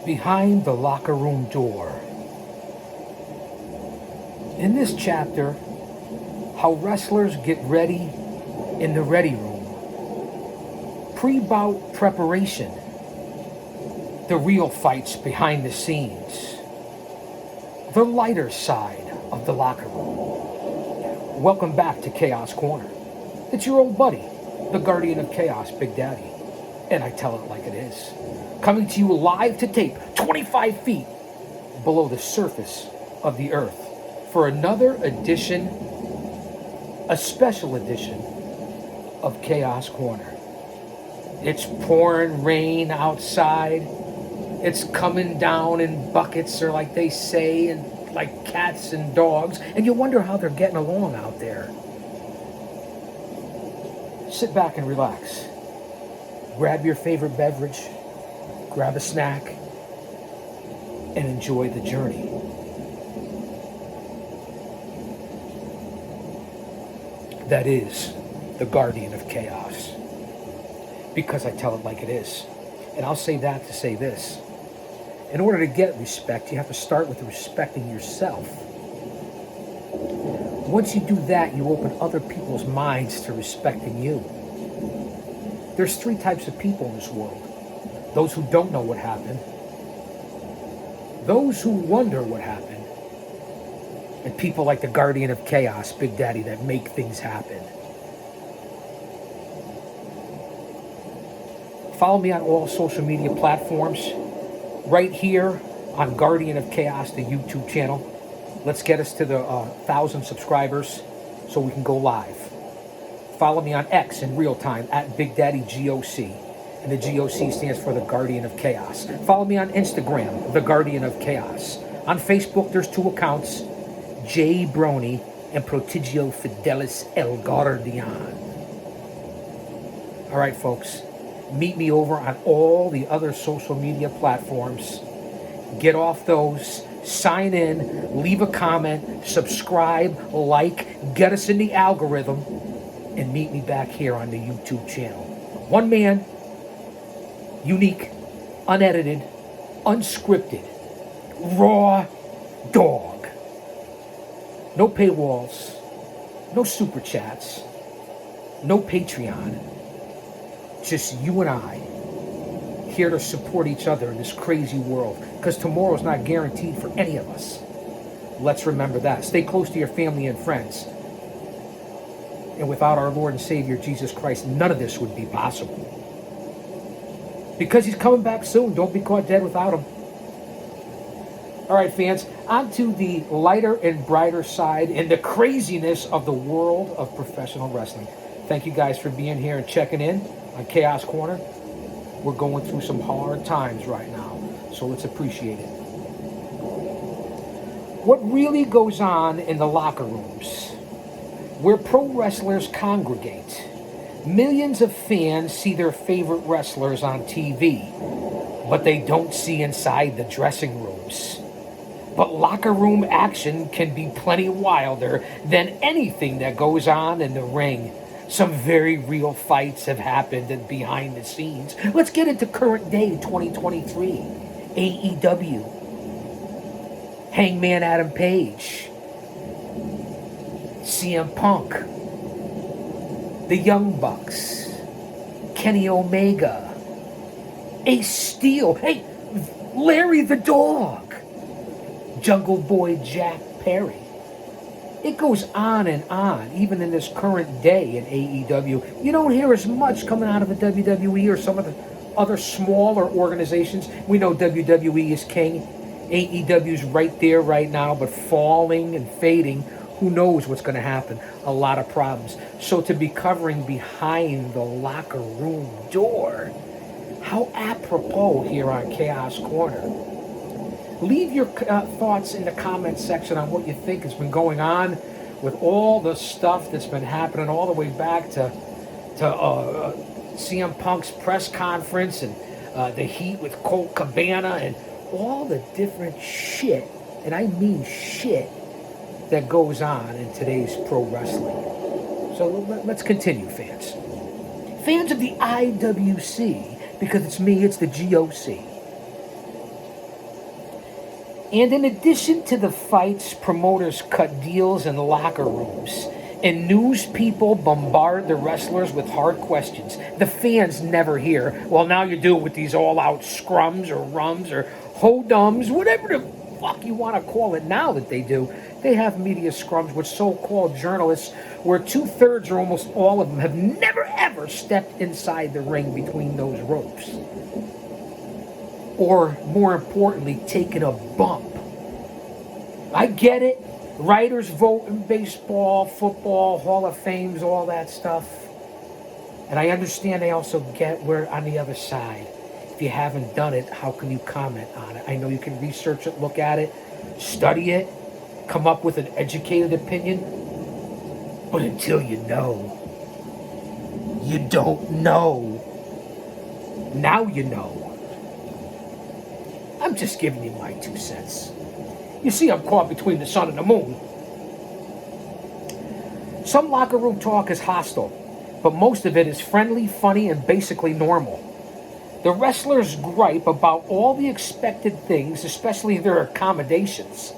Behind the locker room door. In this chapter, how wrestlers get ready in the ready room. Pre-bout preparation. The real fights behind the scenes. The lighter side of the locker room. Welcome back to Chaos Corner. It's your old buddy, the Guardian of Chaos, Big Daddy. And I tell it like it is. Coming to you live to tape, 25 feet below the surface of the earth, for another edition, a special edition of Chaos Corner. It's pouring rain outside. It's coming down in buckets, or like they say, and like cats and dogs, and you wonder how they're getting along out there. Sit back and relax. Grab your favorite beverage, grab a snack, and enjoy the journey. That is the Guardian of Chaos. Because I tell it like it is. And I'll say that to say this. In order to get respect, you have to start with respecting yourself. Once you do that, you open other people's minds to respecting you. There's three types of people in this world. Those who don't know what happened, those who wonder what happened, and people like the Guardian of Chaos, Big Daddy, that make things happen. Follow me on all social media platforms. Right here on Guardian of Chaos, the YouTube channel. Let's get us to the 1,000 subscribers so we can go live. Follow me on X in real time at Big Daddy G.O.C. And the G.O.C. stands for the Guardian of Chaos. Follow me on Instagram, the Guardian of Chaos. On Facebook, there's two accounts, J Brony and Prodigio Fidelis El Guardian. All right, folks. Meet me over on all the other social media platforms. Get off those. Sign in. Leave a comment. Subscribe. Like. Get us in the algorithm. And meet me back here on the YouTube channel. One man. Unique. Unedited. Unscripted. Raw dog. No paywalls. No super chats. No Patreon. Just you and I, here to support each other in this crazy world, because tomorrow's not guaranteed for any of us. Let's remember that. Stay close to your family and friends. And without our Lord and Savior, Jesus Christ, none of this would be possible. Because he's coming back soon. Don't be caught dead without him. All right, fans, on to the lighter and brighter side and the craziness of the world of professional wrestling. Thank you guys for being here and checking in on Chaos Corner. We're going through some hard times right now, so let's appreciate it. What really goes on in the locker rooms, where pro wrestlers congregate? Millions of fans see their favorite wrestlers on TV, but they don't see inside the dressing rooms. But locker room action can be plenty wilder than anything that goes on in the ring. Some very real fights have happened and behind the scenes. Let's get into current day 2023. AEW. Hangman Adam Page. CM Punk. The Young Bucks. Kenny Omega. Ace Steel. Hey, Larry the Dog. Jungle Boy Jack Perry. It goes on and on, even in this current day in AEW. You don't hear as much coming out of the WWE or some of the other smaller organizations. We know WWE is king. AEW's right there right now, but falling and fading. Who knows what's going to happen? A lot of problems. So to be covering behind the locker room door, how apropos here on Chaos Corner. Leave your thoughts in the comment section on what you think has been going on with all the stuff that's been happening all the way back to CM Punk's press conference and the heat with Colt Cabana and all the different shit, and I mean shit, that goes on in today's pro wrestling. So let's continue, fans. Fans of the IWC, because it's me, it's the G.O.C. And in addition to the fights, promoters cut deals in locker rooms. And news people bombard the wrestlers with hard questions. The fans never hear, well, now you do it with these all-out scrums or rums or hodums, whatever the fuck you want to call it now that they do. They have media scrums with so-called journalists where 2/3 or almost all of them have never ever stepped inside the ring between those ropes. Or, more importantly, taken a bump. I get it. Writers vote in baseball, football, Hall of Fames, all that stuff. And I understand they also get we're on the other side. If you haven't done it, how can you comment on it? I know you can research it, look at it, study it, come up with an educated opinion. But until you know, you don't know. Now you know. I'm just giving you my 2 cents. You see, I'm caught between the sun and the moon. Some locker room talk is hostile, but most of it is friendly, funny, and basically normal. The wrestlers gripe about all the expected things, especially their accommodations.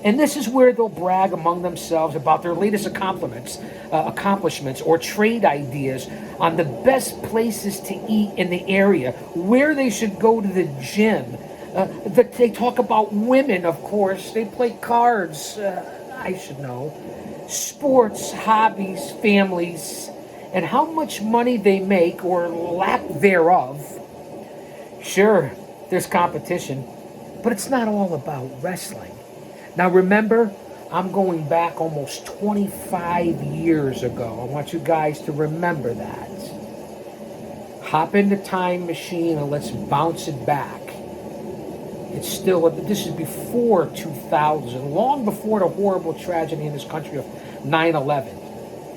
And this is where they'll brag among themselves about their latest accomplishments or trade ideas on the best places to eat in the area, where they should go to the gym. They talk about women, of course. They play cards. I should know. Sports, hobbies, families, and how much money they make or lack thereof. Sure, there's competition, but it's not all about wrestling. Now remember, I'm going back almost 25 years ago. I want you guys to remember that. Hop in the time machine and let's bounce it back. It's still, this is before 2000, long before the horrible tragedy in this country of 9/11.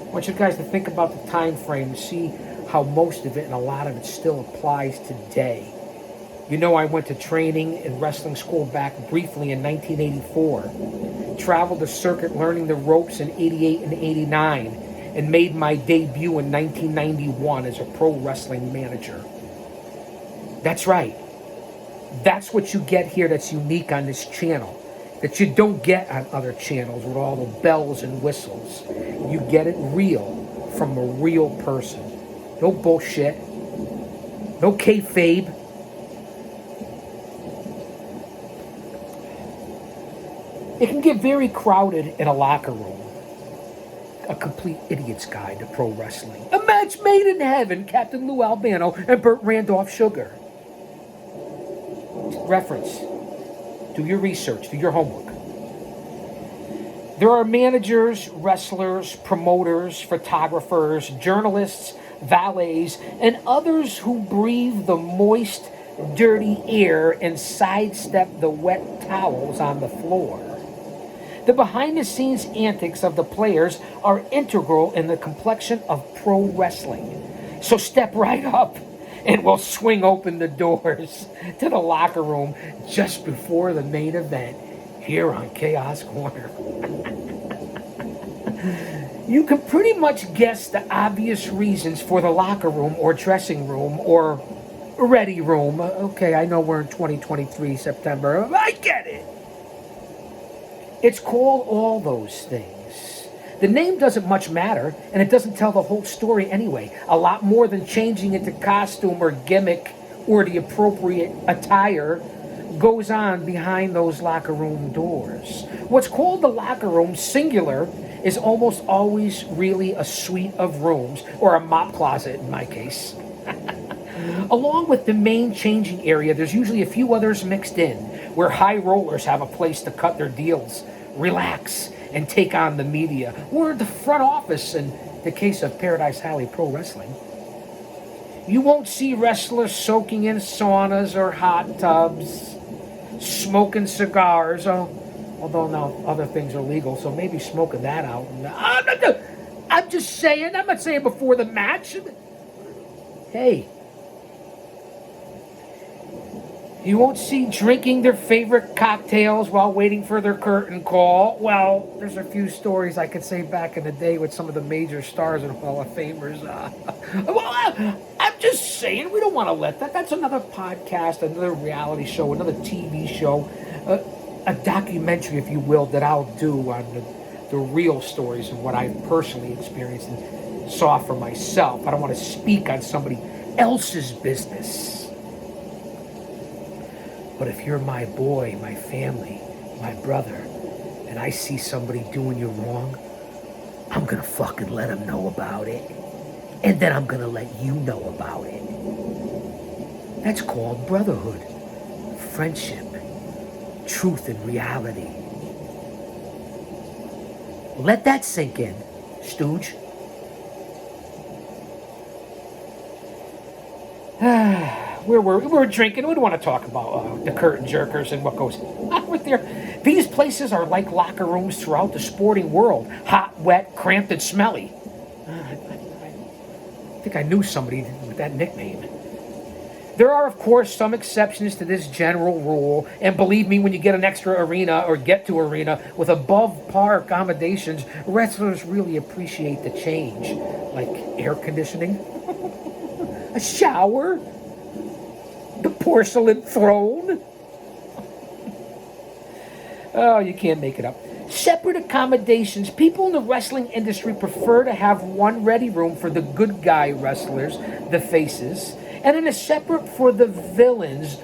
I want you guys to think about the time frame and see how most of it and a lot of it still applies today. You know, I went to training in wrestling school back briefly in 1984. Traveled the circuit learning the ropes in 88 and 89 and made my debut in 1991 as a pro wrestling manager. That's right. That's what you get here that's unique on this channel, that you don't get on other channels with all the bells and whistles. You get it real from a real person. No bullshit. No kayfabe. It can get very crowded in a locker room. A complete idiot's guide to pro wrestling. A match made in heaven, Captain Lou Albano and Burt Randolph Sugar. Reference. Do your research. Do your homework. There are managers, wrestlers, promoters, photographers, journalists, valets, and others who breathe the moist, dirty air and sidestep the wet towels on the floor. The behind-the-scenes antics of the players are integral in the complexion of pro wrestling. So step right up and we'll swing open the doors to the locker room just before the main event here on Chaos Corner. You can pretty much guess the obvious reasons for the locker room or dressing room or ready room. Okay, I know we're in 2023 September. I get it. It's called all those things. The name doesn't much matter, and it doesn't tell the whole story anyway. A lot more than changing into costume or gimmick or the appropriate attire goes on behind those locker room doors. What's called the locker room, singular, is almost always really a suite of rooms, or a mop closet in my case. Along with the main changing area, there's usually a few others mixed in, where high rollers have a place to cut their deals, relax, and take on the media, or the front office in the case of Paradise Alley Pro Wrestling. You won't see wrestlers soaking in saunas or hot tubs, smoking cigars, although now other things are legal, so maybe smoking that out. I'm just saying, I'm not saying before the match. Hey, you won't see drinking their favorite cocktails while waiting for their curtain call. Well, there's a few stories I could say back in the day with some of the major stars and Hall of Famers. I'm just saying, we don't want to let that. That's another podcast, another reality show, another TV show. a documentary, if you will, that I'll do on the real stories of what I've personally experienced and saw for myself. I don't want to speak on somebody else's business. But if you're my boy, my family, my brother, and I see somebody doing you wrong, I'm gonna fucking let them know about it. And then I'm gonna let you know about it. That's called brotherhood, friendship, truth and reality. Let that sink in, stooge. We're drinking. We don't want to talk about the curtain jerkers and what goes on with there. These places are like locker rooms throughout the sporting world. Hot, wet, cramped, and smelly. I think I knew somebody with that nickname. There are, of course, some exceptions to this general rule, and believe me, when you get an extra arena or get to arena with above par accommodations, wrestlers really appreciate the change, like air conditioning, a shower, the porcelain throne. Oh, you can't make it up. Separate accommodations. People in the wrestling industry prefer to have one ready room for the good guy wrestlers, the faces, and then a separate for the villains,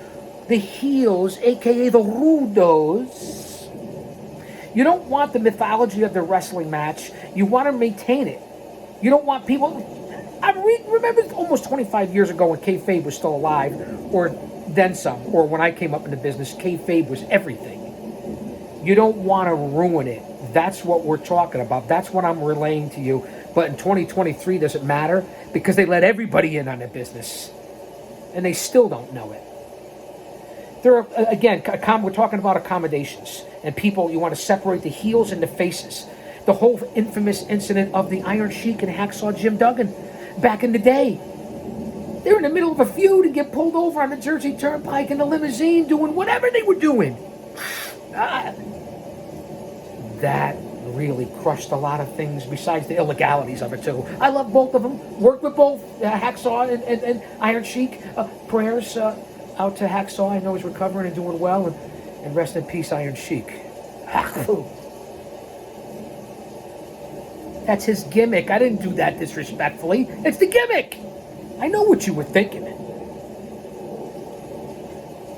the heels, aka the rudos. You don't want the mythology of the wrestling match. You want to maintain it. You don't want people... remember almost 25 years ago when kayfabe was still alive, or then some, or when I came up in the business, kayfabe was everything. You don't want to ruin it. That's what we're talking about. That's what I'm relaying to you. But in 2023, does it matter? Because they let everybody in on the business. And they still don't know it. There are, again, we're talking about accommodations. And people, you want to separate the heels and the faces. The whole infamous incident of the Iron Sheik and Hacksaw Jim Duggan back in the day. They're in the middle of a feud and get pulled over on the Jersey Turnpike in a limousine doing whatever they were doing. That really crushed a lot of things besides the illegalities of it too. I love both of them. Worked with both Hacksaw and Iron Sheik. Prayers out to Hacksaw. I know he's recovering and doing well. And rest in peace, Iron Sheik. That's his gimmick. I didn't do that disrespectfully. It's the gimmick. I know what you were thinking.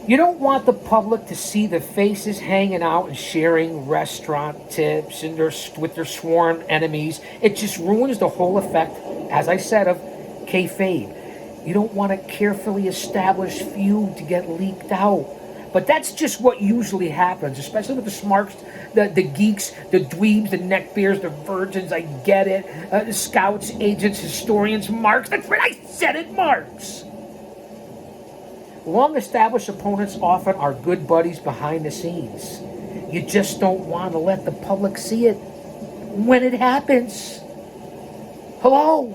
You don't want the public to see the faces hanging out and sharing restaurant tips and with their sworn enemies. It just ruins the whole effect, as I said, of kayfabe. You don't want a carefully established feud to get leaked out. But that's just what usually happens, especially with the smarks, the geeks, the dweebs, the neckbeards, the virgins. I get it. The scouts, agents, historians, marks. That's right, I said it, marks. Long-established opponents often are good buddies behind the scenes. You just don't want to let the public see it when it happens. Hello?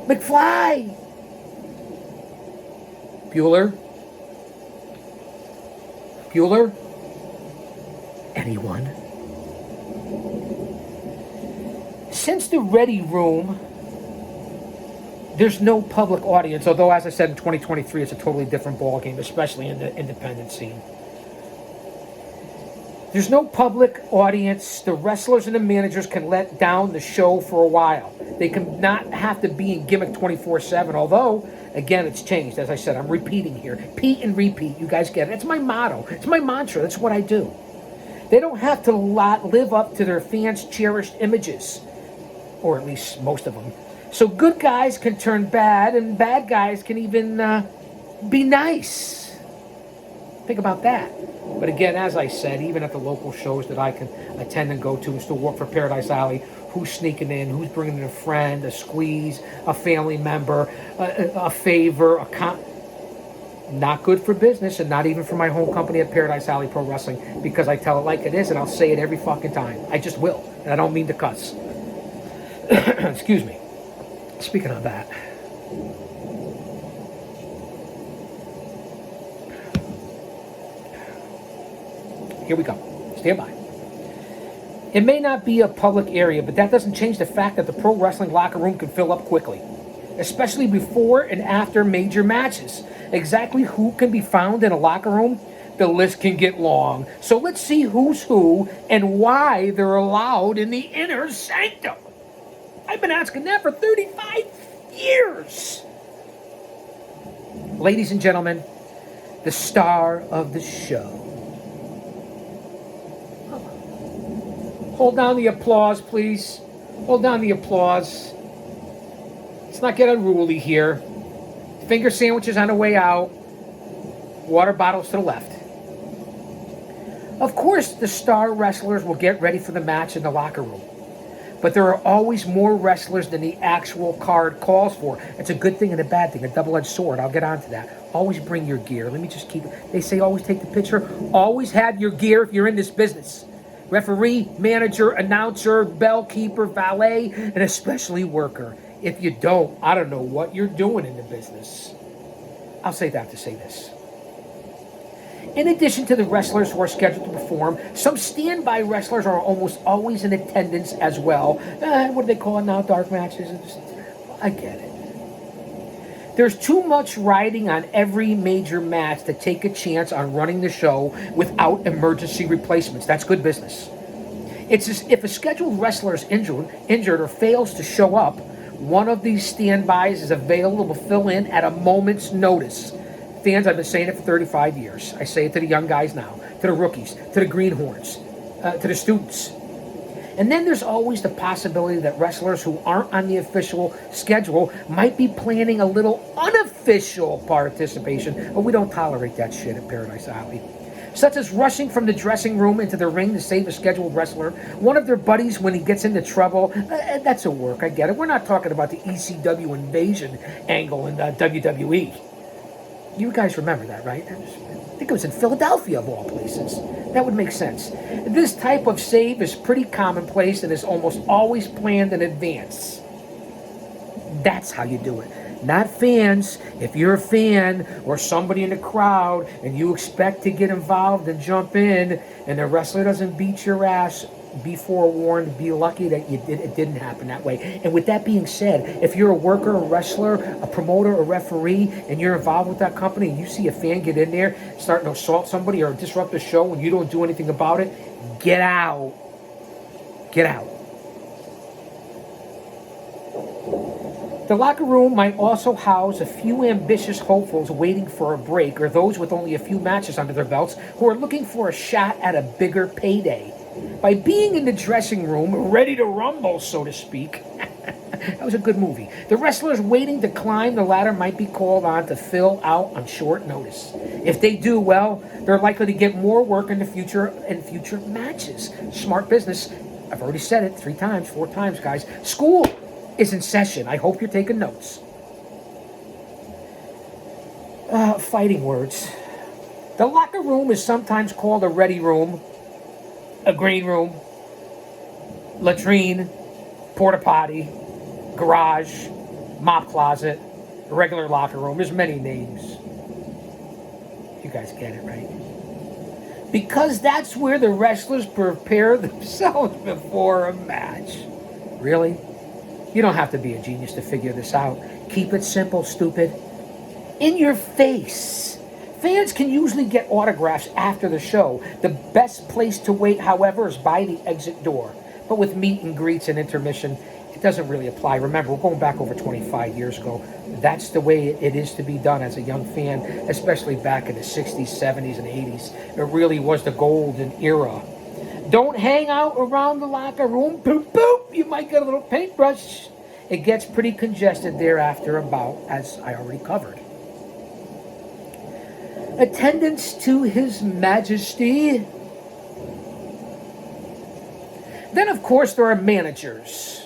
McFly? Bueller? Anyone? Since the Ready Room, there's no public audience, although, as I said, in 2023, it's a totally different ballgame, especially in the independent scene. There's no public audience. The wrestlers and the managers can let down the show for a while. They can not have to be in gimmick 24/7, although, again, it's changed. As I said, I'm repeating here. Pete and repeat. You guys get it. It's my motto. It's my mantra. That's what I do. They don't have to live up to their fans' cherished images, or at least most of them. So good guys can turn bad, and bad guys can even be nice. Think about that. But again, as I said, even at the local shows that I can attend and go to and still work for Paradise Alley, who's sneaking in, who's bringing in a friend, a squeeze, a family member, a favor, not good for business, and not even for my home company at Paradise Alley Pro Wrestling, because I tell it like it is, and I'll say it every fucking time. I just will, and I don't mean to cuss. Excuse me. Speaking of that, here we go. Stand by. It may not be a public area, but that doesn't change the fact that the pro wrestling locker room can fill up quickly, especially before and after major matches. Exactly who can be found in a locker room? the list can get long. So let's see who's who and why they're allowed in the inner sanctum. I've been asking that for 35 years. Ladies and gentlemen, the star of the show. Hold down the applause, please. Hold down the applause. Let's not get unruly here. Finger sandwiches on the way out. Water bottles to the left. Of course, the star wrestlers will get ready for the match in the locker room. But there are always more wrestlers than the actual card calls for. It's a good thing and a bad thing, a double-edged sword. I'll get onto that. Always bring your gear. Let me just keep it. They say always take the picture. Always have your gear if you're in this business. Referee, manager, announcer, bell keeper, valet, and especially worker. If you don't, I don't know what you're doing in the business. I'll say that to say this. In addition to the wrestlers who are scheduled to perform, some standby wrestlers are almost always in attendance as well. What do they call it now? Dark matches? I get it. There's too much riding on every major match to take a chance on running the show without emergency replacements. That's good business. It's as if a scheduled wrestler is injured or fails to show up, one of these standbys is available to fill in at a moment's notice. Fans, I've been saying it for 35 years. I say it to the young guys now, to the rookies, to the greenhorns, to the students. And then there's always the possibility that wrestlers who aren't on the official schedule might be planning a little unofficial participation, but we don't tolerate that shit at Paradise Alley. Such as rushing from the dressing room into the ring to save a scheduled wrestler, one of their buddies when he gets into trouble. That's a work, I get it. We're not talking about the ECW invasion angle in WWE. You guys remember that, right? I think it was in Philadelphia, of all places. That would make sense. This type of save is pretty commonplace and is almost always planned in advance. That's how you do it. Not fans. If you're a fan or somebody in the crowd and you expect to get involved and jump in and the wrestler doesn't beat your ass, be forewarned, be lucky that it didn't happen that way. And with that being said, if you're a worker, a wrestler, a promoter, a referee, and you're involved with that company and you see a fan get in there starting to assault somebody or disrupt the show and you don't do anything about it, get out. Get out. The locker room might also house a few ambitious hopefuls waiting for a break or those with only a few matches under their belts who are looking for a shot at a bigger payday. By being in the dressing room, ready to rumble, so to speak. That was a good movie. The wrestlers waiting to climb the ladder might be called on to fill out on short notice. If they do well, they're likely to get more work in the future and future matches. Smart business. I've already said it 4 times, guys. School is in session. I hope you're taking notes. Fighting words. The locker room is sometimes called a ready room, a green room, latrine, porta potty, garage, mop closet, a regular locker room. There's many names. You guys get it, right? Because that's where the wrestlers prepare themselves before a match. Really? You don't have to be a genius to figure this out. Keep it simple, stupid. In your face. Fans can usually get autographs after the show. The best place to wait, however, is by the exit door. But with meet and greets and intermission, it doesn't really apply. Remember, we're going back over 25 years ago. That's the way it is to be done as a young fan, especially back in the 60s, 70s, and 80s. It really was the golden era. Don't hang out around the locker room. Boop, boop. You might get a little paintbrush. It gets pretty congested there after about, as I already covered. Attendance to His Majesty. Then, of course, there are managers.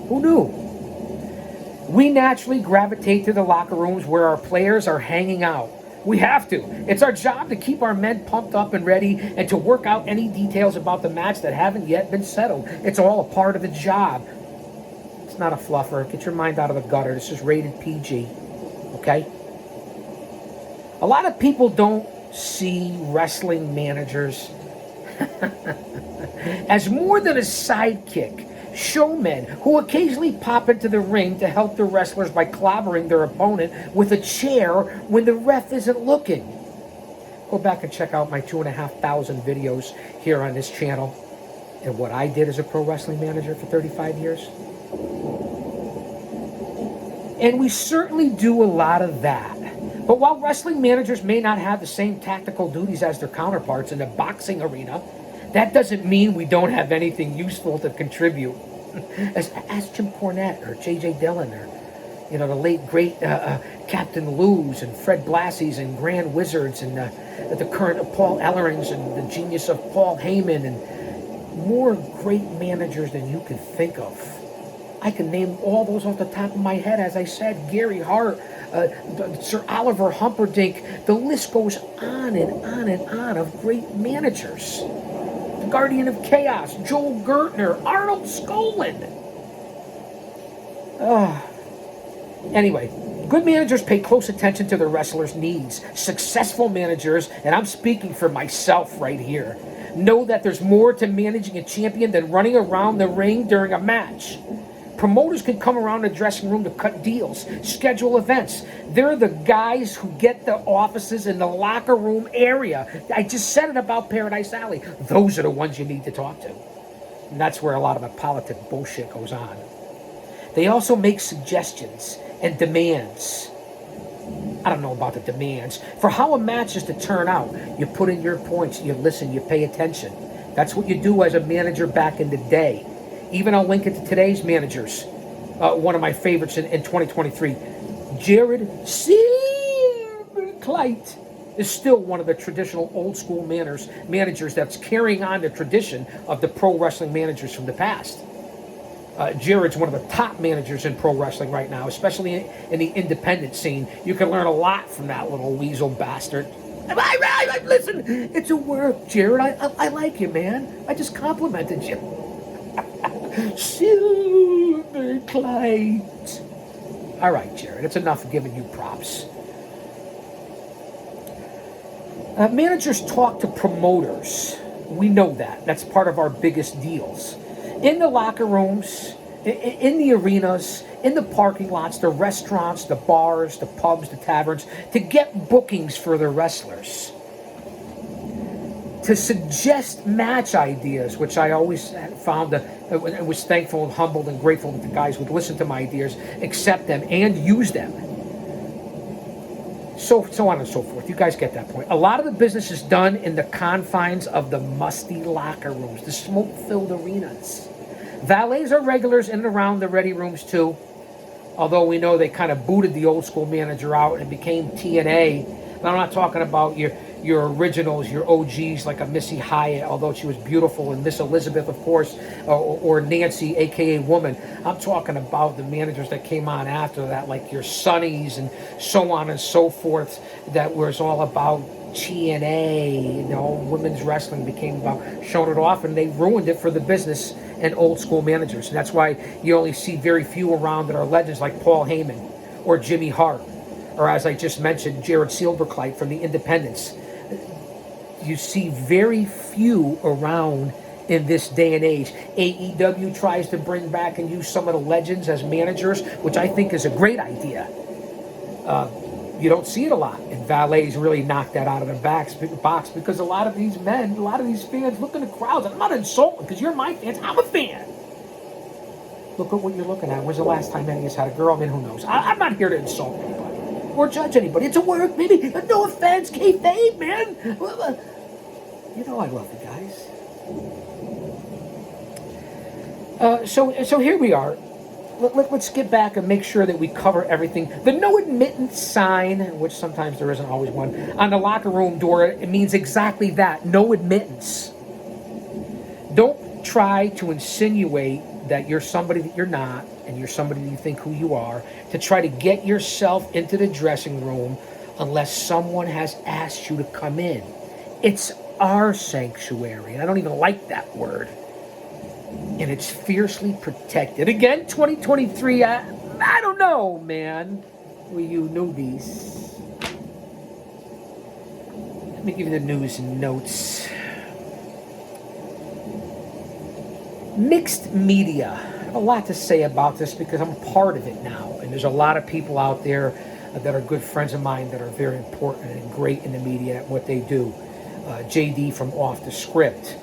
Who knew? We naturally gravitate to the locker rooms where our players are hanging out. We have to. It's our job to keep our men pumped up and ready and to work out any details about the match that haven't yet been settled. It's all a part of the job. It's not a fluffer. Get your mind out of the gutter. This is rated PG. Okay? A lot of people don't see wrestling managers as more than a sidekick showmen who occasionally pop into the ring to help the wrestlers by clobbering their opponent with a chair when the ref isn't looking. Go back and check out my 2,500 videos here on this channel and what I did as a pro wrestling manager for 35 years. And we certainly do a lot of that. But while wrestling managers may not have the same tactical duties as their counterparts in the boxing arena, that doesn't mean we don't have anything useful to contribute. Ask Jim Cornette or J.J. Dillon or, the late, great Captain Lou's and Fred Blassie's and Grand Wizards and the current Paul Ellerings and the genius of Paul Heyman and more great managers than you can think of. I can name all those off the top of my head, as I said, Gary Hart, Sir Oliver Humperdinck. The list goes on and on and on of great managers. The Guardian of Chaos, Joel Gertner, Arnold Skolin. Anyway, good managers pay close attention to their wrestlers' needs. Successful managers, and I'm speaking for myself right here, know that there's more to managing a champion than running around the ring during a match. Promoters can come around the dressing room to cut deals, schedule events. They're the guys who get the offices in the locker room area. I just said it about Paradise Alley. Those are the ones you need to talk to. And that's where a lot of the politic bullshit goes on. They also make suggestions and demands. I don't know about the demands. For how a match is to turn out, you put in your points, you listen, you pay attention. That's what you do as a manager back in the day. Even I'll link it to today's managers. One of my favorites in 2023, Jared Silverclight, is still one of the traditional old school managers that's carrying on the tradition of the pro wrestling managers from the past. Jared's one of the top managers in pro wrestling right now, especially in the independent scene. You can learn a lot from that little weasel bastard. Listen, it's a work, Jared. I like you, man. I just complimented you. Silverclight. All right, Jared, it's enough giving you props. Managers talk to promoters. We know that. That's part of our biggest deals. In the locker rooms, in the arenas, in the parking lots, the restaurants, the bars, the pubs, the taverns, to get bookings for the wrestlers. To suggest match ideas, which I always found, I was thankful and humbled and grateful that the guys would listen to my ideas, accept them, and use them. So on and so forth. You guys get that point. A lot of the business is done in the confines of the musty locker rooms, the smoke-filled arenas. Valets are regulars in and around the ready rooms too, although we know they kind of booted the old school manager out and became TNA. And I'm not talking about your originals, your OGs like a Missy Hyatt, although she was beautiful, and Miss Elizabeth, of course, or Nancy, a.k.a. Woman. I'm talking about the managers that came on after that, like your Sonnies and so on and so forth, that was all about TNA. Women's wrestling became about showing it off, and they ruined it for the business and old school managers. And that's why you only see very few around that are legends like Paul Heyman or Jimmy Hart, or as I just mentioned, Jared Silverclight from the Independents. You see very few around in this day and age. AEW tries to bring back and use some of the legends as managers, which I think is a great idea. You don't see it a lot. And Valets really knocked that out of the box because a lot of these men, a lot of these fans look in the crowds. And I'm not insulting because you're my fans. I'm a fan. Look at what you're looking at. When's the last time any of us had a girl? I mean, who knows? I'm not here to insult anybody or judge anybody. It's a work, baby. No offense, kayfabe, man. You know I love you guys. So here we are. Let's get back and make sure that we cover everything. The no admittance sign, which sometimes there isn't always one, on the locker room door, it means exactly that, no admittance. Don't try to insinuate that you're somebody that you're not, and you're somebody that you think who you are, to try to get yourself into the dressing room unless someone has asked you to come in. It's our sanctuary, and I don't even like that word. And it's fiercely protected. Again, 2023, I don't know, man. We you newbies. Let me give you the news and notes. Mixed media. I have a lot to say about this because I'm part of it now. And there's a lot of people out there that are good friends of mine that are very important and great in the media at what they do. JD from Off the Script,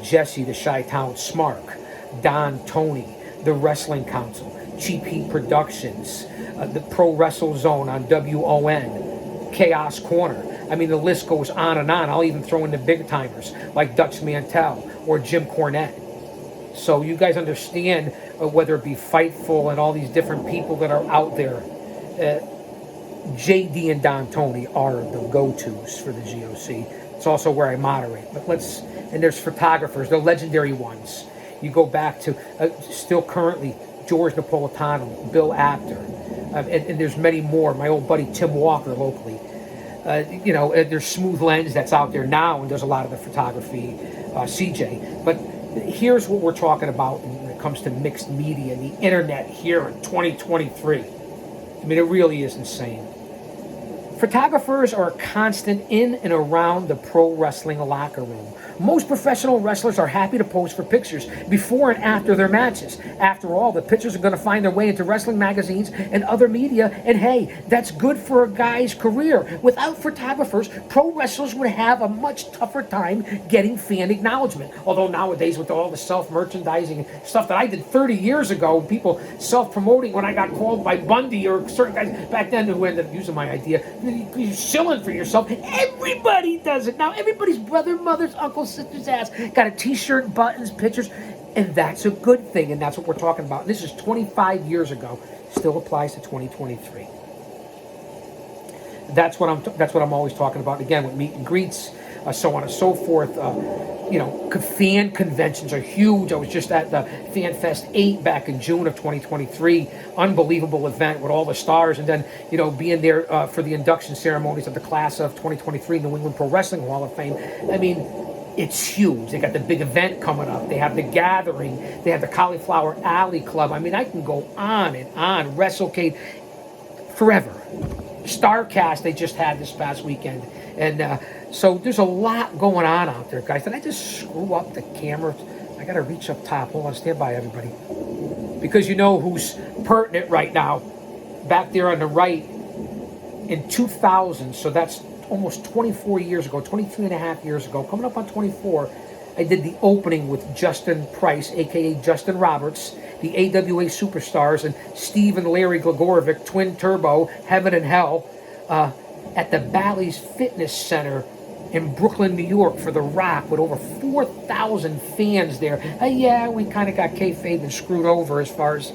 Jesse the Chi-Town Smark, Don Tony, the Wrestling Council, GP Productions, the Pro Wrestle Zone on WON, Chaos Corner. I mean, the list goes on and on. I'll even throw in the big timers like Dutch Mantel or Jim Cornette. So you guys understand whether it be Fightful and all these different people that are out there. JD and Don Tony are the go-tos for the G.O.C. It's also where I moderate. But and there's photographers, the legendary ones. You go back to still currently George Napolitano, Bill Apter, and there's many more. My old buddy Tim Walker locally. There's Smooth Lens that's out there now and does a lot of the photography, CJ. But here's what we're talking about when it comes to mixed media and the internet here in 2023. I mean, it really is insane. Photographers are a constant in and around the pro wrestling locker room. Most professional wrestlers are happy to pose for pictures before and after their matches. After all, the pictures are going to find their way into wrestling magazines and other media, and hey, that's good for a guy's career. Without photographers, pro wrestlers would have a much tougher time getting fan acknowledgement. Although nowadays, with all the self-merchandising stuff that I did 30 years ago, people self-promoting when I got called by Bundy or certain guys back then who ended up using my idea, you're shilling for yourself. Everybody does it now. Everybody's brother, mother's, uncle, sister's ass got a t-shirt, buttons, pictures, and that's a good thing, and that's what we're talking about. And this is 25 years ago, still applies to 2023. That's what I'm always talking about. Again, with meet and greets, so on and so forth. Fan conventions are huge. I was just at the Fan Fest 8 back in June of 2023. Unbelievable event with all the stars, and then being there for the induction ceremonies of the class of 2023 New England Pro Wrestling Hall of Fame. I mean, it's huge. They got the big event coming up. They have the gathering. They have the Cauliflower Alley Club. I mean, I can go on and on. WrestleCade forever. StarCast they just had this past weekend. And so there's a lot going on out there, guys. Did I just screw up the camera? I got to reach up top. Hold on, stand by, everybody. Because you know who's pertinent right now. Back there on the right in 2000, so that's almost 24 years ago, 23 and a half years ago, coming up on 24, I did the opening with Justin Price, a.k.a. Justin Roberts, the AWA Superstars, and Steve and Larry Gligorovic, Twin Turbo, Heaven and Hell, at the Bally's Fitness Center in Brooklyn, New York for The Rock with over 4,000 fans there. Yeah, we kind of got kayfabe and screwed over as far as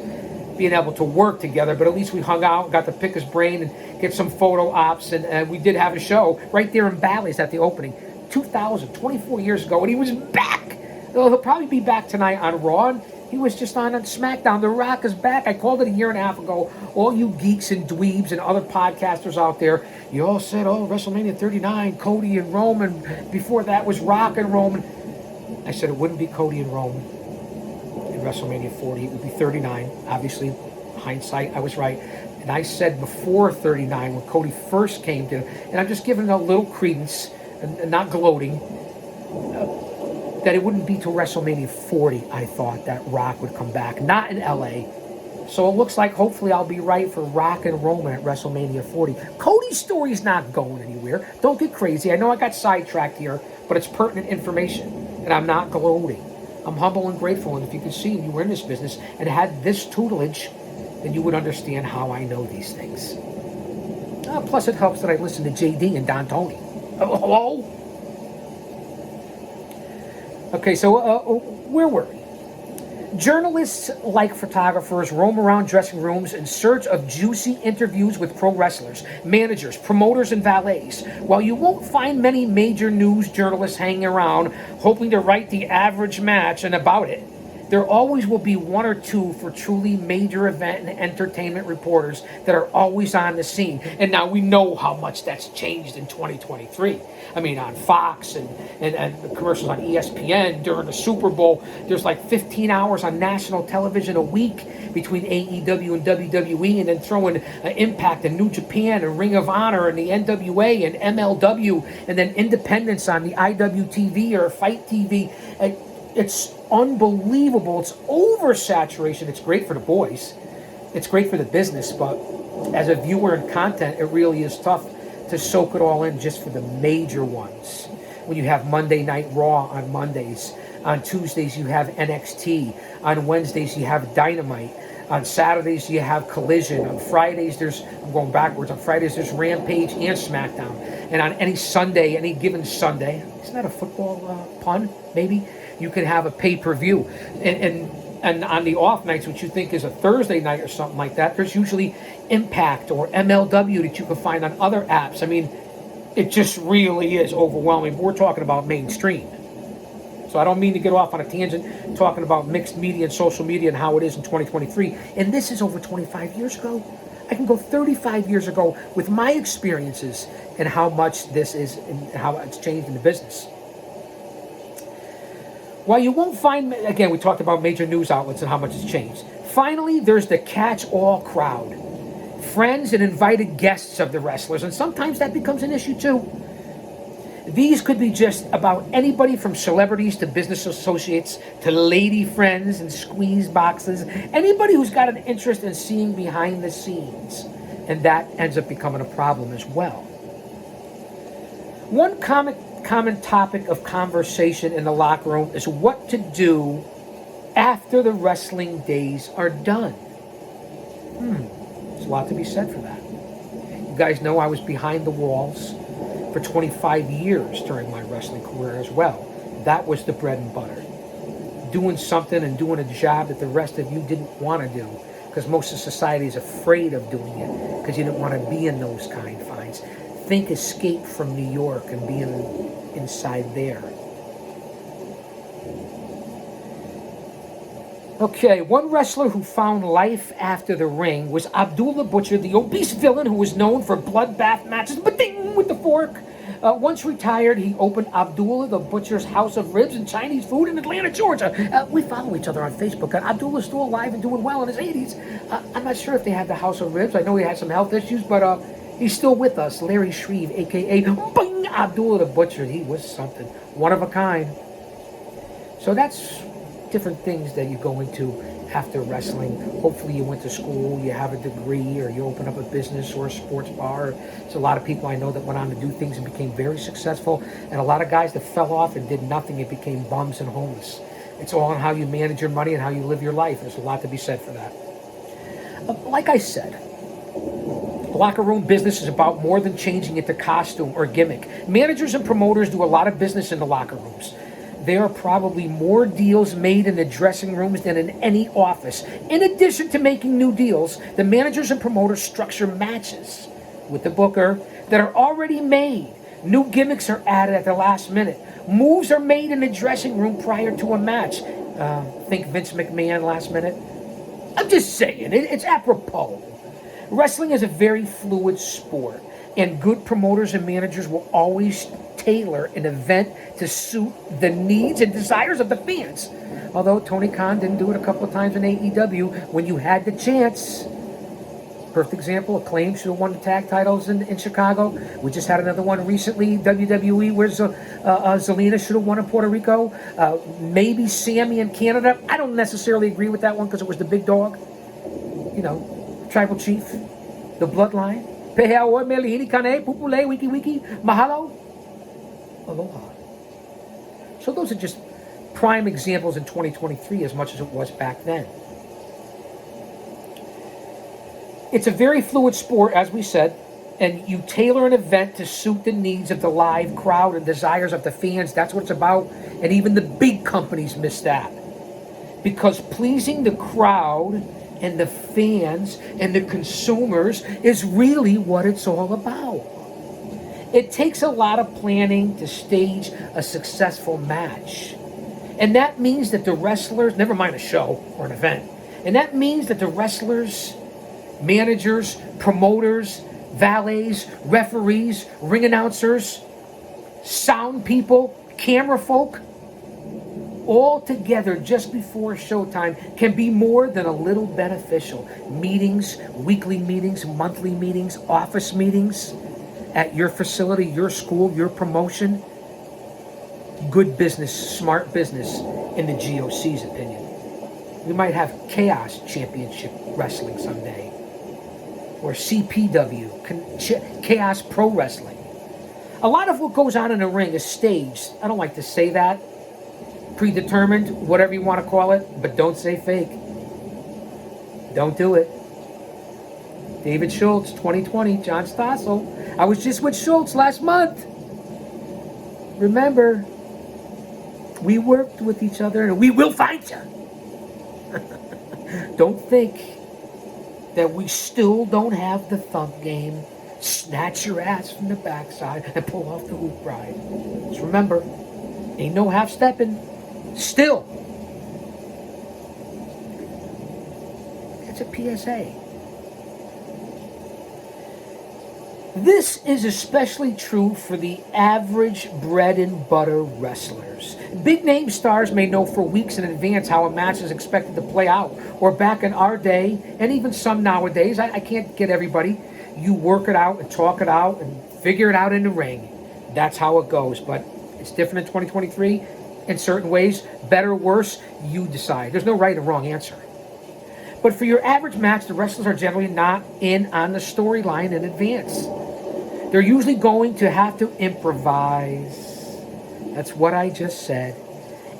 being able to work together, but at least we hung out, got to pick his brain and get some photo ops, and we did have a show right there in Bally's at the opening. 24 years ago, and he was back. He'll probably be back tonight on Raw. He was just on SmackDown. The Rock is back. I called it a year and a half ago. All you geeks and dweebs and other podcasters out there, you all said, WrestleMania 39, Cody and Roman. Before that was Rock and Roman. I said it wouldn't be Cody and Roman in WrestleMania 40. It would be 39. Obviously, hindsight, I was right. And I said before 39, when Cody first came to, and I'm just giving it a little credence, and not gloating, that it wouldn't be till WrestleMania 40, I thought, that Rock would come back. Not in LA. So it looks like hopefully I'll be right for Rock and Roman at WrestleMania 40. Cody's story's not going anywhere. Don't get crazy. I know I got sidetracked here, but it's pertinent information. And I'm not gloating. I'm humble and grateful. And if you could see, and you were in this business and had this tutelage, then you would understand how I know these things. Plus it helps that I listen to JD and Don Tony. Hello? Okay, so where were we? Journalists, like photographers, roam around dressing rooms in search of juicy interviews with pro wrestlers, managers, promoters, and valets. While you won't find many major news journalists hanging around hoping to write the average match and about it, there always will be one or two for truly major event and entertainment reporters that are always on the scene. And now we know how much that's changed in 2023. I mean, on Fox and the commercials on ESPN during the Super Bowl, there's like 15 hours on national television a week between AEW and WWE, and then throwing Impact and New Japan and Ring of Honor and the NWA and MLW, and then independents on the IWTV or Fight TV. It's unbelievable. It's oversaturation. It's great for the boys. It's great for the business, but as a viewer and content, it really is tough to soak it all in just for the major ones. When you have Monday Night Raw on Mondays, on Tuesdays you have NXT, on Wednesdays you have Dynamite, on Saturdays you have Collision, on Fridays I'm going backwards, on Fridays there's Rampage and SmackDown, and on any Sunday, any given Sunday, isn't that a football pun, maybe? You can have a pay-per-view, and on the off nights, which you think is a Thursday night or something like that, there's usually Impact or MLW that you can find on other apps. I mean, it just really is overwhelming. We're talking about mainstream. So I don't mean to get off on a tangent talking about mixed media and social media and how it is in 2023. And this is over 25 years ago. I can go 35 years ago with my experiences and how much this is and how it's changed in the business. While you won't find, again, we talked about major news outlets and how much it's changed. Finally, there's the catch-all crowd. Friends and invited guests of the wrestlers, and sometimes that becomes an issue too. These could be just about anybody from celebrities to business associates to lady friends and squeeze boxes. Anybody who's got an interest in seeing behind the scenes. And that ends up becoming a problem as well. One common topic of conversation in the locker room is what to do after the wrestling days are done. There's a lot to be said for that. You guys know I was behind the walls for 25 years during my wrestling career as well. That was the bread and butter. Doing something and doing a job that the rest of you didn't want to do because most of society is afraid of doing it because you didn't want to be in those confines. Think Escape from New York and being inside there. Okay, one wrestler who found life after the ring was Abdullah Butcher, the obese villain who was known for bloodbath matches, ba-ding, with the fork. Once retired, he opened Abdullah the Butcher's House of Ribs and Chinese food in Atlanta, Georgia. We follow each other on Facebook. Abdullah's still alive and doing well in his 80s. I'm not sure if they have the House of Ribs. I know he had some health issues, but he's still with us. Larry Shreve, a.k.a. Bing, Abdullah the Butcher. He was something. One of a kind. So that's different things that you go into after wrestling. Hopefully you went to school, you have a degree, or you open up a business or a sports bar. There's a lot of people I know that went on to do things and became very successful, and a lot of guys that fell off and did nothing and became bums and homeless. It's all on how you manage your money and how you live your life. There's a lot to be said for that. Like I said, locker room business is about more than changing it to costume or gimmick. Managers and promoters do a lot of business in the locker rooms. There are probably more deals made in the dressing rooms than in any office. In addition to making new deals, the managers and promoters structure matches with the booker that are already made. New gimmicks are added at the last minute. Moves are made in the dressing room prior to a match. Think Vince McMahon last minute. I'm just saying, it's apropos. Wrestling is a very fluid sport, and good promoters and managers will always tailor an event to suit the needs and desires of the fans. Although Tony Khan didn't do it a couple of times in AEW when you had the chance. Perfect example, Acclaim should have won the tag titles in Chicago. We just had another one recently, WWE, where Zelina should have won in Puerto Rico. Maybe Sammy in Canada. I don't necessarily agree with that one because it was the big dog. You know, tribal chief, the bloodline. Peheaoe, Melihini, Kane, Pupule, Wiki Wiki, Mahalo. Aloha. So those are just prime examples in 2023 as much as it was back then. It's a very fluid sport, as we said, and you tailor an event to suit the needs of the live crowd and desires of the fans. That's what it's about. And even the big companies miss that. Because pleasing the crowd and the fans and the consumers is really what it's all about. It takes a lot of planning to stage a successful match. And that means that the wrestlers, never mind a show or an event, and that means that the wrestlers, managers, promoters, valets, referees, ring announcers, sound people, camera folk, all together just before showtime can be more than a little beneficial. Meetings, weekly meetings, monthly meetings, office meetings, at your facility, your school, your promotion. good business, smart business, in the G.O.C's opinion. We might have Chaos Championship Wrestling someday. Or CPW, Chaos Pro Wrestling. A lot of what goes on in the ring is staged. I don't like to say that. Predetermined, whatever you want to call it, but don't say fake. Don't do it. David Schultz, 2020, John Stossel. I was just with Schultz last month. Remember, we worked with each other and we will find you. Don't think that we still don't have the thump game. Snatch your ass from the backside and pull off the hoop ride. Just remember, ain't no half-stepping. Still. It's a PSA. This is especially true for the average bread and butter wrestlers. Big name stars may know for weeks in advance how a match is expected to play out. Or back in our day, and even some nowadays, I can't get everybody, you work it out and talk it out and figure it out in the ring. That's how it goes. But it's different in 2023 in certain ways. Better or worse, you decide. There's no right or wrong answer. But for your average match, the wrestlers are generally not in on the storyline in advance. They're usually going to have to improvise. That's what I just said.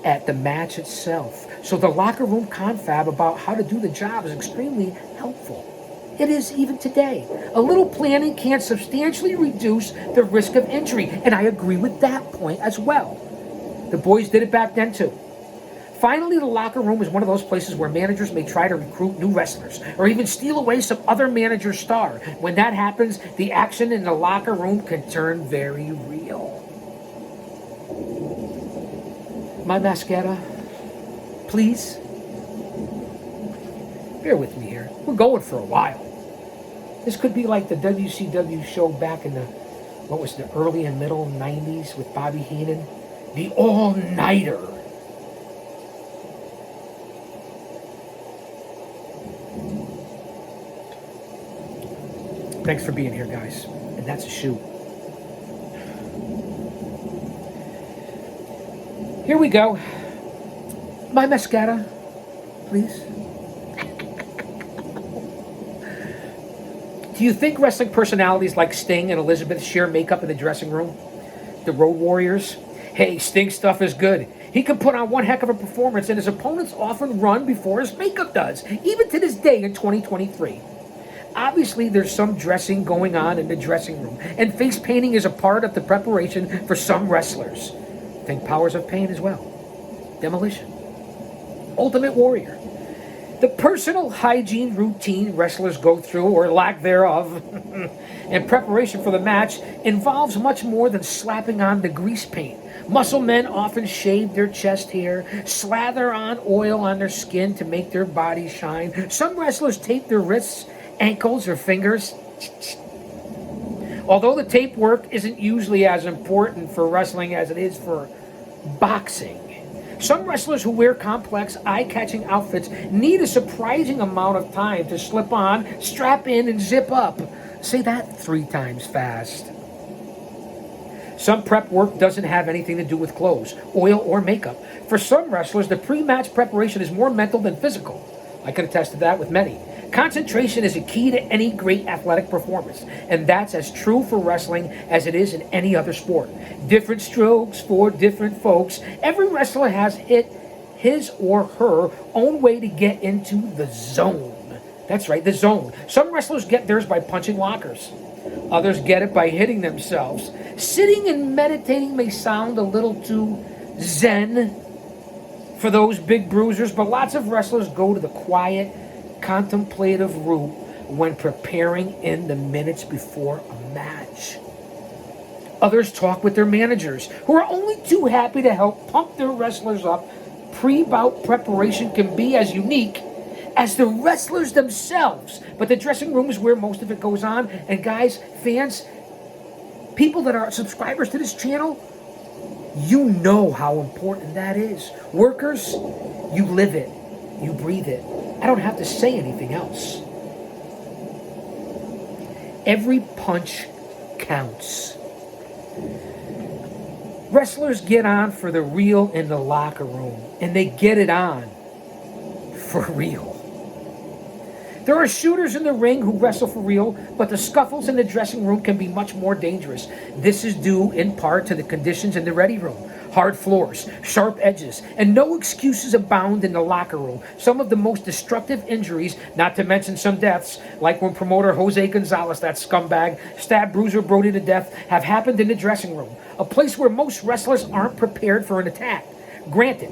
At the match itself. So the locker room confab about how to do the job is extremely helpful. It is even today. A little planning can substantially reduce the risk of injury. And I agree with that point as well. The boys did it back then too. Finally, the locker room is one of those places where managers may try to recruit new wrestlers or even steal away some other manager's star. When that happens, the action in the locker room can turn very real. My mascara, please. Bear with me here. We're going for a while. This could be like the WCW show back in the early and middle 90s with Bobby Heenan. The All-Nighter. Thanks for being here, guys. And that's a shoot. Here we go. My mascara, please. Do you think wrestling personalities like Sting and Elizabeth share makeup in the dressing room? The Road Warriors? Hey, Sting stuff is good. He can put on one heck of a performance, and his opponents often run before his makeup does, even to this day in 2023. Obviously, there's some dressing going on in the dressing room, and face painting is a part of the preparation for some wrestlers. Think Powers of Pain as well. Demolition. Ultimate Warrior. The personal hygiene routine wrestlers go through, or lack thereof, in preparation for the match involves much more than slapping on the grease paint. Muscle men often shave their chest hair, slather on oil on their skin to make their bodies shine. Some wrestlers tape their wrists, ankles, or fingers. Although the tape work isn't usually as important for wrestling as it is for boxing, some wrestlers who wear complex, eye-catching outfits need a surprising amount of time to slip on, strap in, and zip up. Say that 3 times fast. Some prep work doesn't have anything to do with clothes, oil, or makeup. For some wrestlers, the pre-match preparation is more mental than physical. I can attest to that with many. Concentration is a key to any great athletic performance, and that's as true for wrestling as it is in any other sport. Different strokes for different folks. Every wrestler has his or her own way to get into the zone. That's right, the zone. Some wrestlers get theirs by punching lockers. Others get it by hitting themselves. Sitting and meditating may sound a little too zen for those big bruisers, but lots of wrestlers go to the quiet, contemplative route when preparing in the minutes before a match. Others talk with their managers, who are only too happy to help pump their wrestlers up. Pre-bout preparation can be as unique as the wrestlers themselves, but the dressing room is where most of it goes on. And guys, fans, people that are subscribers to this channel, you know how important that is. Workers, you live it, you breathe it. I don't have to say anything else. Every punch counts. Wrestlers get on for the real in the locker room, and they get it on for real. There are shooters in the ring who wrestle for real, but the scuffles in the dressing room can be much more dangerous. This is due in part to the conditions in the ready room. Hard floors, sharp edges, and no excuses abound in the locker room. Some of the most destructive injuries, not to mention some deaths, like when promoter Jose Gonzalez, that scumbag, stabbed Bruiser Brody to death, have happened in the dressing room, a place where most wrestlers aren't prepared for an attack. Granted,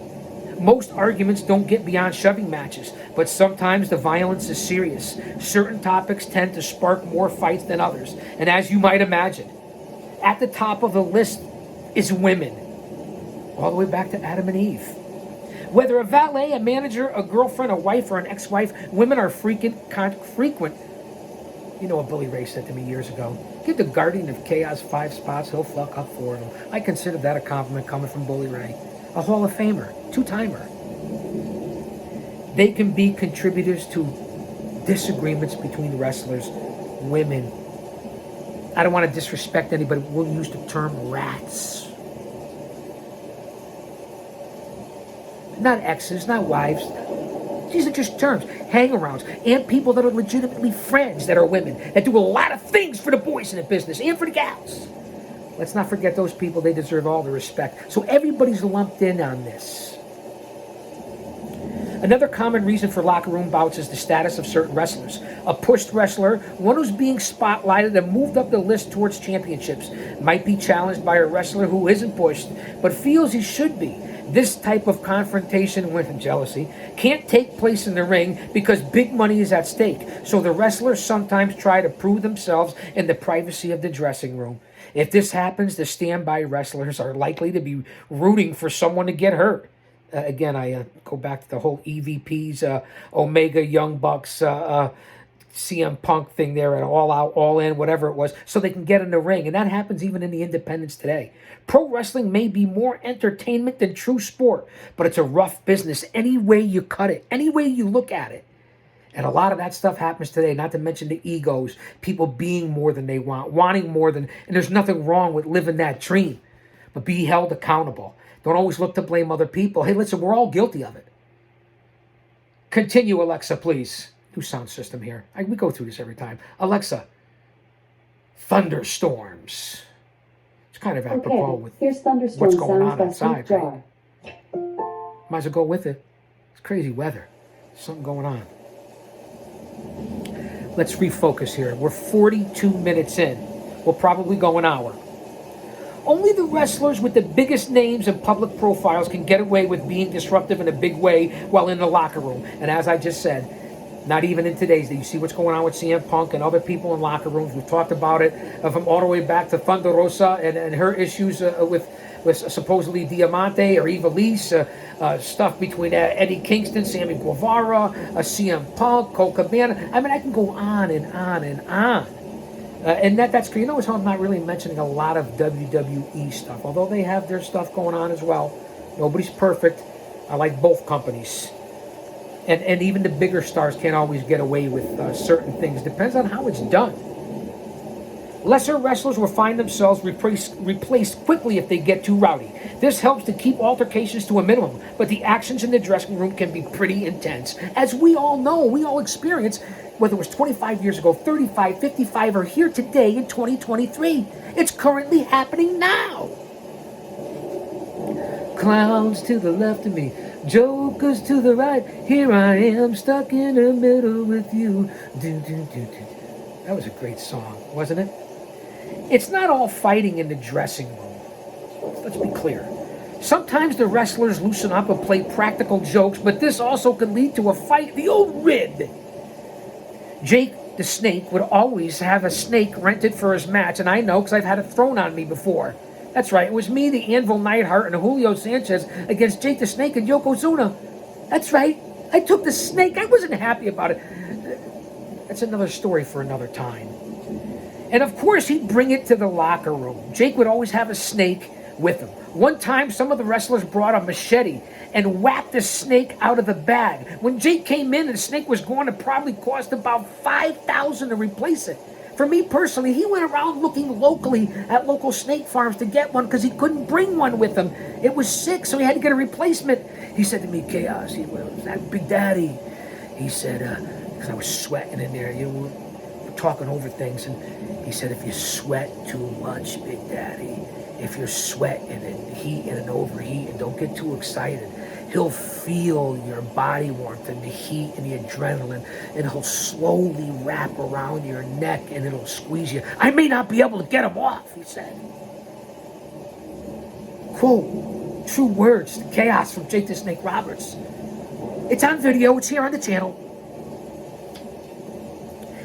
most arguments don't get beyond shoving matches, but sometimes the violence is serious. Certain topics tend to spark more fights than others, and as you might imagine, at the top of the list is women, all the way back to Adam and Eve. Whether a valet, a manager, a girlfriend, a wife, or an ex-wife, women are frequent. You know what Bully Ray said to me years ago? Give the Guardian of Chaos 5 spots, he'll fuck up 4 of them. I consider that a compliment coming from Bully Ray. A Hall of Famer, 2-timer. They can be contributors to disagreements between wrestlers, women. I don't want to disrespect anybody, but we'll use the term rats. Not exes, not wives. These are just terms, hang-arounds, and people that are legitimately friends that are women, that do a lot of things for the boys in the business and for the gals. Let's not forget those people. They deserve all the respect. So everybody's lumped in on this. Another common reason for locker room bouts is the status of certain wrestlers. A pushed wrestler, one who's being spotlighted and moved up the list towards championships, might be challenged by a wrestler who isn't pushed, but feels he should be. This type of confrontation with jealousy can't take place in the ring because big money is at stake. So the wrestlers sometimes try to prove themselves in the privacy of the dressing room. If this happens, the standby wrestlers are likely to be rooting for someone to get hurt. Again, I go back to the whole EVPs, Omega, Young Bucks, CM Punk thing there, and All Out, All In, whatever it was, so they can get in the ring. And that happens even in the independents today. Pro wrestling may be more entertainment than true sport, but it's a rough business any way you cut it, any way you look at it. And a lot of that stuff happens today, not to mention the egos, people being more than they want, wanting more than, and there's nothing wrong with living that dream, but be held accountable. Don't always look to blame other people. Hey, listen, we're all guilty of it. Continue, Alexa, please. New sound system here. We go through this every time. Alexa, thunderstorms. It's kind of apropos with what's going on outside, right? Might as well go with it. It's crazy weather. Something going on. Let's refocus here. We're 42 minutes in. We'll probably go an hour. Only the wrestlers with the biggest names and public profiles can get away with being disruptive in a big way while in the locker room. And as I just said, not even in today's day. You see what's going on with CM Punk and other people in locker rooms. We've talked about it from all the way back to Thunder Rosa and her issues with supposedly Diamante or Ivelisse, stuff between Eddie Kingston, Sammy Guevara, CM Punk, Cole Cabana. I mean, I can go on and on and on. And that's you notice how I'm not really mentioning a lot of WWE stuff, although they have their stuff going on as well. Nobody's perfect. I like both companies. And even the bigger stars can't always get away with certain things. Depends on how it's done. Lesser wrestlers will find themselves replaced quickly if they get too rowdy. This helps to keep altercations to a minimum, but the actions in the dressing room can be pretty intense. As we all know, we all experience, whether it was 25 years ago, 35, 55, or here today in 2023. It's currently happening now. Clowns to the left of me, jokers to the right. Here I am, stuck in the middle with you. Do, do, do, do. That was a great song, wasn't it? It's not all fighting in the dressing room. Let's be clear. Sometimes the wrestlers loosen up and play practical jokes, but this also could lead to a fight. The old Rid. Jake the Snake would always have a snake rented for his match, and I know because I've had it thrown on me before. That's right, it was me, the Anvil Neidhart, and Julio Sanchez against Jake the Snake and Yokozuna. That's right, I took the snake. I wasn't happy about it. That's another story for another time. And of course, he'd bring it to the locker room. Jake would always have a snake with him. One time, some of the wrestlers brought a machete and whacked the snake out of the bag. When Jake came in, the snake was going to probably cost about $5,000 to replace it. For me personally, he went around looking locally at local snake farms to get one because he couldn't bring one with him. It was sick, so he had to get a replacement. He said to me, Chaos, he was that Big Daddy. He said, because I was sweating in there, we're talking over things, and he said, if you sweat too much, Big Daddy, if you're sweating and heating and overheating, don't get too excited. He'll feel your body warmth and the heat and the adrenaline, and he'll slowly wrap around your neck and it'll squeeze you. I may not be able to get him off, he said. Quote, true words, Chaos from Jake the Snake Roberts. It's on video, it's here on the channel.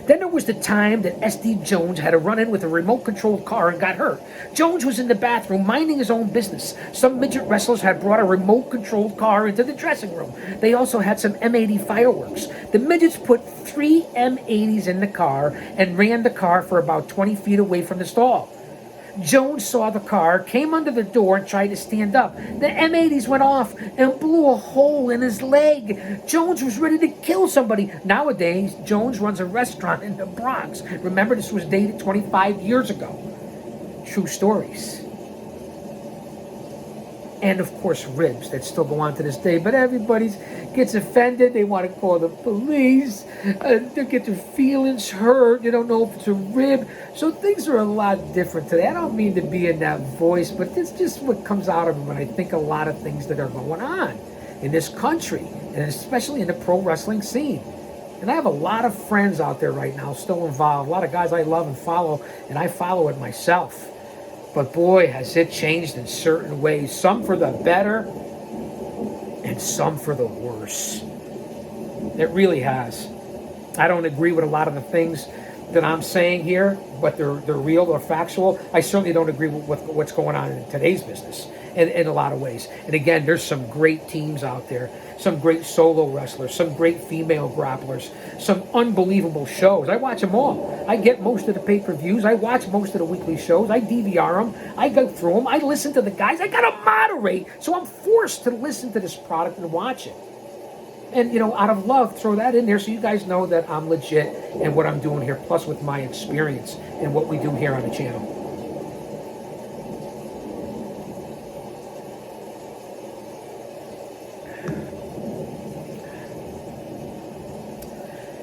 Then there was the time that S.D. Jones had a run-in with a remote-controlled car and got hurt. Jones was in the bathroom minding his own business. Some midget wrestlers had brought a remote-controlled car into the dressing room. They also had some M80 fireworks. The midgets put 3 M80s in the car and ran the car for about 20 feet away from the stall. Jones saw the car, came under the door, and tried to stand up. The M80s went off and blew a hole in his leg. Jones was ready to kill somebody. Nowadays, Jones runs a restaurant in the Bronx. Remember, this was dated 25 years ago. True stories. And, of course, ribs that still go on to this day. But everybody gets offended. They want to call the police. They get their feelings hurt. They don't know if it's a rib. So things are a lot different today. I don't mean to be in that voice, but it's just what comes out of me when I think a lot of things that are going on in this country, and especially in the pro wrestling scene. And I have a lot of friends out there right now still involved. A lot of guys I love and follow, and I follow it myself. But boy, has it changed in certain ways. Some for the better and some for the worse. It really has. I don't agree with a lot of the things that I'm saying here, but they're real or factual. I certainly don't agree with what's going on in today's business in a lot of ways. And again, there's some great teams out there, some great solo wrestlers, some great female grapplers, some unbelievable shows. I watch them all. I get most of the pay-per-views. I watch most of the weekly shows. I DVR them. I go through them. I listen to the guys. I got to moderate, so I'm forced to listen to this product and watch it. And, out of love, throw that in there so you guys know that I'm legit and what I'm doing here, plus with my experience and what we do here on the channel.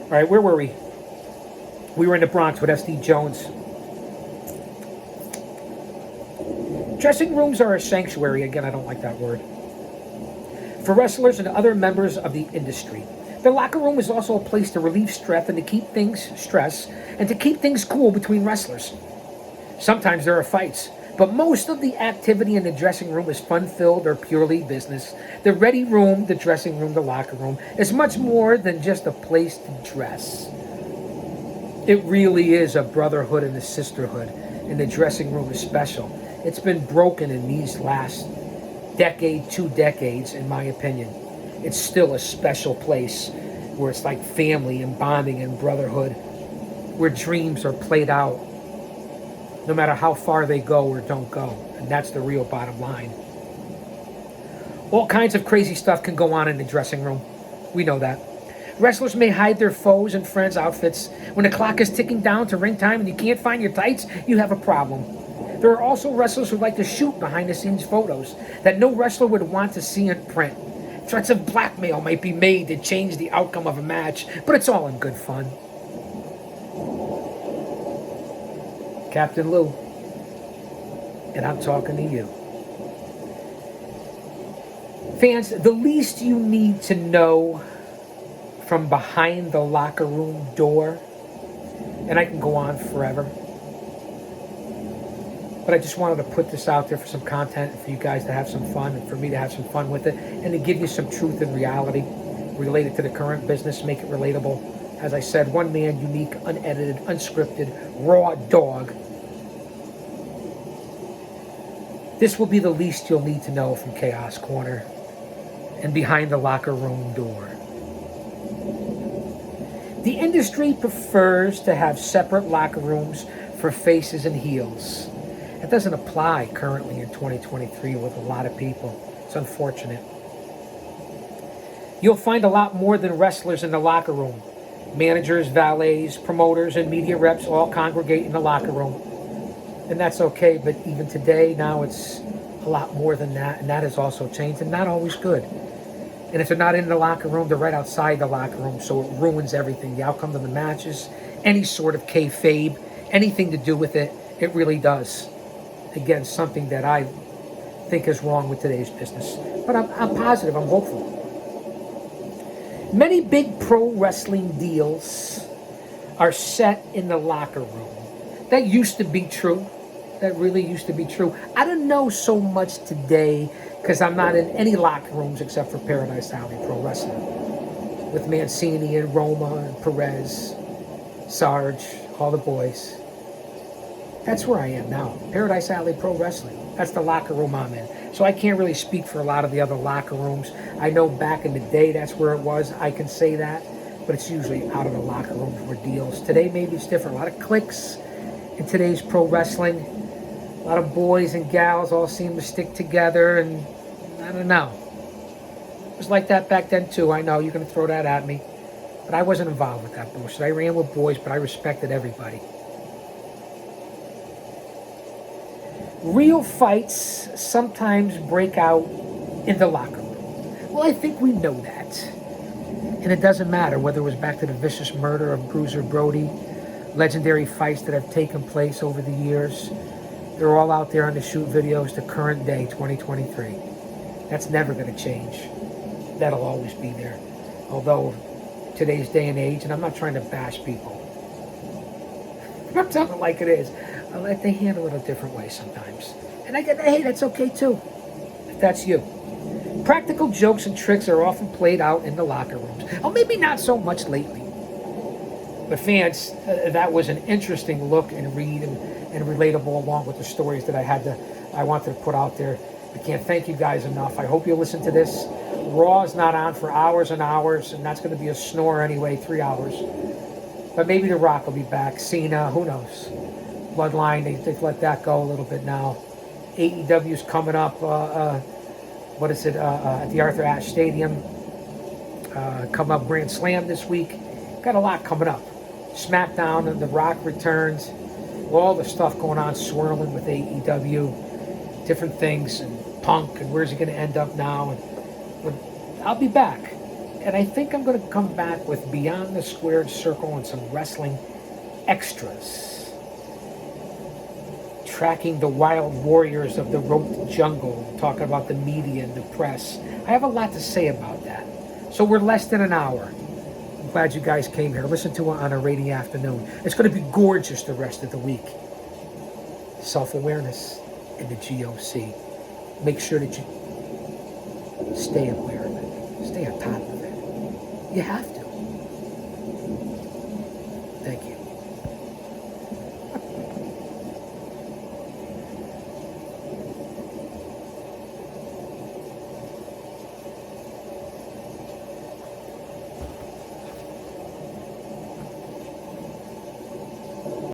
All right, where were we? We were in the Bronx with S.D. Jones. Dressing rooms are a sanctuary. Again, I don't like that word. For wrestlers and other members of the industry. The locker room is also a place to relieve stress and to keep things cool between wrestlers. Sometimes there are fights, but most of the activity in the dressing room is fun-filled or purely business. The ready room, the dressing room, the locker room is much more than just a place to dress. It really is a brotherhood and a sisterhood, and the dressing room is special. It's been broken in these last decade, 2 decades, in my opinion. It's still a special place where it's like family and bonding and brotherhood, where dreams are played out, no matter how far they go or don't go. And that's the real bottom line. All kinds of crazy stuff can go on in the dressing room. We know that. Wrestlers may hide their foes' and friends' outfits. When the clock is ticking down to ring time and you can't find your tights, you have a problem. There are also wrestlers who like to shoot behind-the-scenes photos that no wrestler would want to see in print. Threats of blackmail might be made to change the outcome of a match, but it's all in good fun. Captain Lou, and I'm talking to you. Fans, the least you need to know from behind the locker room door, and I can go on forever, but I just wanted to put this out there for some content, for you guys to have some fun, and for me to have some fun with it, and to give you some truth and reality related to the current business, make it relatable. As I said, one man, unique, unedited, unscripted, raw dog. This will be the least you'll need to know from Chaos Corner and behind the locker room door. The industry prefers to have separate locker rooms for faces and heels. It doesn't apply currently in 2023 with a lot of people. It's unfortunate. You'll find a lot more than wrestlers in the locker room. Managers, valets, promoters, and media reps all congregate in the locker room. And that's okay, but even today, now it's a lot more than that, and that has also changed, and not always good. And if they're not in the locker room, they're right outside the locker room, so it ruins everything. The outcome of the matches, any sort of kayfabe, anything to do with it, it really does. Again, something that I think is wrong with today's business. But I'm positive, I'm hopeful. Many big pro wrestling deals are set in the locker room. That used to be true. That really used to be true. I don't know so much today because I'm not in any locker rooms except for Paradise Alley Pro Wrestling with Mancini and Roma and Perez, Sarge, all the boys. That's where I am now. Paradise Alley Pro Wrestling. That's the locker room I'm in. So I can't really speak for a lot of the other locker rooms. I know back in the day that's where it was. I can say that. But it's usually out of the locker rooms where deals. Today maybe it's different. A lot of cliques in today's pro wrestling. A lot of boys and gals all seem to stick together, and I don't know. It was like that back then too. I know you're going to throw that at me. But I wasn't involved with that bullshit. I ran with boys, but I respected everybody. Real fights sometimes break out in the locker room. Well, I think we know that. And it doesn't matter whether it was back to the vicious murder of Bruiser Brody, legendary fights that have taken place over the years. They're all out there on the shoot videos to current day, 2023. That's never going to change. That'll always be there. Although today's day and age, and I'm not trying to bash people. I'm telling it like it is. They handle it a different way sometimes. And I get, hey, that's okay too, if that's you. Practical jokes and tricks are often played out in the locker rooms. Oh, maybe not so much lately. But fans, that was an interesting look and read and relatable along with the stories that I wanted to put out there. I can't thank you guys enough. I hope you listen to this. Raw is not on for hours and hours, and that's going to be a snore anyway, 3 hours. But maybe The Rock will be back. Cena, who knows? Bloodline, they've let that go a little bit now. AEW's coming up, at the Arthur Ashe Stadium. Come up Grand Slam this week. Got a lot coming up. SmackDown and The Rock returns. All the stuff going on swirling with AEW. Different things, and Punk, and where's he going to end up now. But I'll be back. And I think I'm going to come back with Beyond the Squared Circle and some wrestling extras. Tracking the wild warriors of the roped jungle, talking about the media and the press. I have a lot to say about that. So we're less than an hour. I'm glad you guys came here. Listen to it on a rainy afternoon. It's going to be gorgeous the rest of the week. Self-awareness in the G.O.C. Make sure that you stay aware of it. Stay on top of it. You have to.